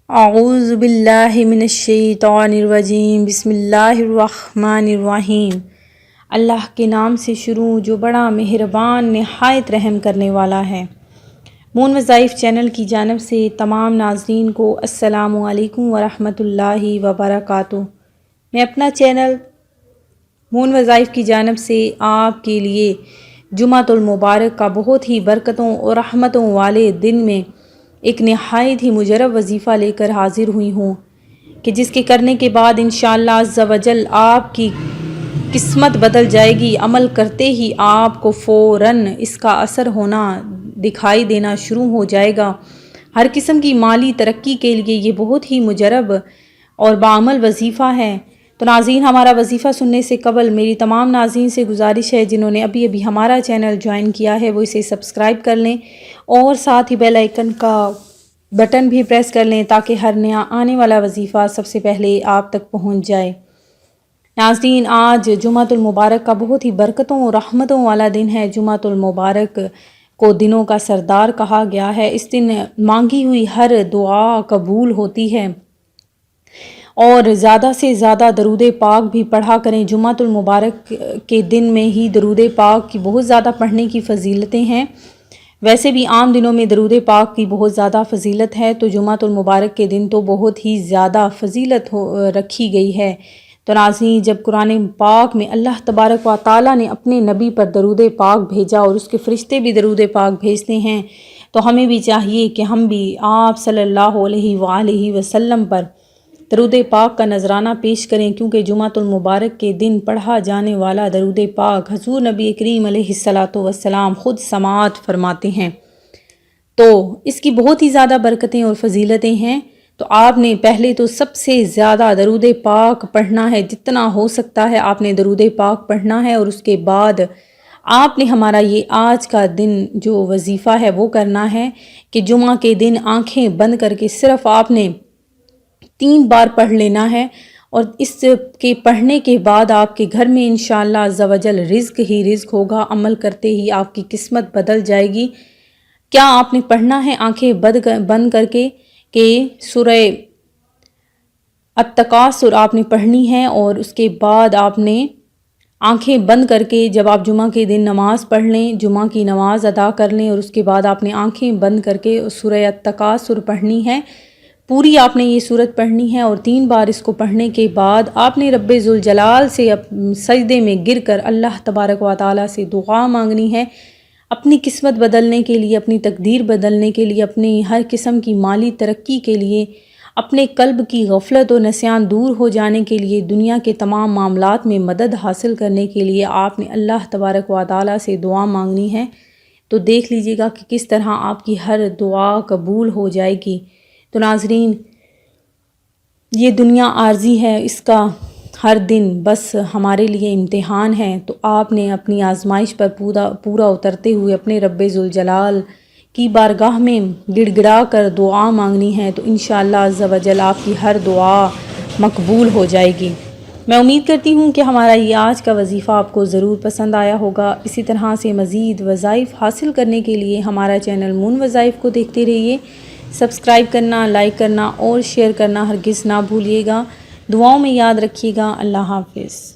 اعوذ باللہ من الشیطان الرجیم، بسم اللہ الرحمن الرحیم۔ اللہ کے نام سے شروع جو بڑا مہربان نہایت رحم کرنے والا ہے۔ مون وظائف چینل کی جانب سے تمام ناظرین کو السلام علیکم ورحمۃ اللہ وبرکاتہ۔ میں اپنا چینل مون وظائف کی جانب سے آپ کے لیے جمعۃ المبارک کا بہت ہی برکتوں اور رحمتوں والے دن میں ایک نہایت ہی مجرب وظیفہ لے کر حاضر ہوئی ہوں کہ جس کے کرنے کے بعد انشاءاللہ عز و جل آپ کی قسمت بدل جائے گی۔ عمل کرتے ہی آپ کو فوراً اس کا اثر ہونا دکھائی دینا شروع ہو جائے گا۔ ہر قسم کی مالی ترقی کے لیے یہ بہت ہی مجرب اور بعمل وظیفہ ہے۔ تو ناظرین، ہمارا وظیفہ سننے سے قبل میری تمام ناظرین سے گزارش ہے جنہوں نے ابھی ہمارا چینل جوائن کیا ہے وہ اسے سبسکرائب کر لیں اور ساتھ ہی بیل آئیکن کا بٹن بھی پریس کر لیں تاکہ ہر نیا آنے والا وظیفہ سب سے پہلے آپ تک پہنچ جائے۔ ناظرین، آج جمعۃ المبارک کا بہت ہی برکتوں اور رحمتوں والا دن ہے۔ جمعۃ المبارک کو دنوں کا سردار کہا گیا ہے۔ اس دن مانگی ہوئی ہر دعا قبول ہوتی ہے اور زیادہ سے زیادہ درود پاک بھی پڑھا کریں۔ جمعۃ المبارک کے دن میں ہی درود پاک کی بہت زیادہ پڑھنے کی فضیلتیں ہیں۔ ویسے بھی عام دنوں میں درود پاک کی بہت زیادہ فضیلت ہے، تو جمعۃ المبارک کے دن تو بہت ہی زیادہ فضیلت رکھی گئی ہے۔ تو ناظرین، جب قرآن پاک میں اللہ تبارک و تعالیٰ نے اپنے نبی پر درود پاک بھیجا اور اس کے فرشتے بھی درود پاک بھیجتے ہیں، تو ہمیں بھی چاہیے کہ ہم بھی آپ صلی اللہ علیہ وآلہ وسلم پر درود پاک کا نذرانہ پیش کریں، کیونکہ جمعۃ المبارک کے دن پڑھا جانے والا درود پاک حضور نبی کریم علیہ الصلاۃ والسلام خود سماعت فرماتے ہیں، تو اس کی بہت ہی زیادہ برکتیں اور فضیلتیں ہیں۔ تو آپ نے پہلے تو سب سے زیادہ درود پاک پڑھنا ہے، جتنا ہو سکتا ہے آپ نے درود پاک پڑھنا ہے، اور اس کے بعد آپ نے ہمارا یہ آج کا دن جو وظیفہ ہے وہ کرنا ہے کہ جمعہ کے دن آنکھیں بند کر کے صرف آپ نے 3 بار پڑھ لینا ہے، اور اس کے پڑھنے کے بعد آپ کے گھر میں انشاءاللہ عز و جل رزق ہی رزق ہوگا۔ عمل کرتے ہی آپ کی قسمت بدل جائے گی۔ کیا آپ نے پڑھنا ہے آنکھیں بند کر کے کہ سورہ التکاثر آپ نے پڑھنی ہے، اور اس کے بعد آپ نے آنکھیں بند کر کے جب آپ جمعہ کے دن نماز پڑھ لیں، جمعہ کی نماز ادا کر لیں، اور اس کے بعد آپ نے آنکھیں بند کر کے سورہ التکاثر پڑھنی ہے۔ پوری آپ نے یہ سورت پڑھنی ہے، اور 3 بار اس کو پڑھنے کے بعد آپ نے رب ذوالجلال سے سجدے میں گر کر اللہ تبارک و تعالیٰ سے دعا مانگنی ہے، اپنی قسمت بدلنے کے لیے، اپنی تقدیر بدلنے کے لیے، اپنی ہر قسم کی مالی ترقی کے لیے، اپنے قلب کی غفلت و نسیان دور ہو جانے کے لیے، دنیا کے تمام معاملات میں مدد حاصل کرنے کے لیے آپ نے اللہ تبارک و تعالیٰ سے دعا مانگنی ہے۔ تو دیکھ لیجئے گا کہ کس طرح آپ کی ہر دعا قبول ہو جائے گی۔ تو ناظرین، یہ دنیا عارضی ہے، اس کا ہر دن بس ہمارے لیے امتحان ہے، تو آپ نے اپنی آزمائش پر پورا اترتے ہوئے اپنے رب ذوالجلال کی بارگاہ میں گڑ گڑا کر دعا مانگنی ہے، تو انشاءاللہ عز و جل آپ کی ہر دعا مقبول ہو جائے گی۔ میں امید کرتی ہوں کہ ہمارا یہ آج کا وظیفہ آپ کو ضرور پسند آیا ہوگا۔ اسی طرح سے مزید وظائف حاصل کرنے کے لیے ہمارا چینل مون وظائف کو دیکھتے رہیے۔ سبسکرائب کرنا، لائک کرنا اور شیئر کرنا ہرگز نہ بھولیے گا۔ دعاؤں میں یاد رکھیے گا۔ اللہ حافظ۔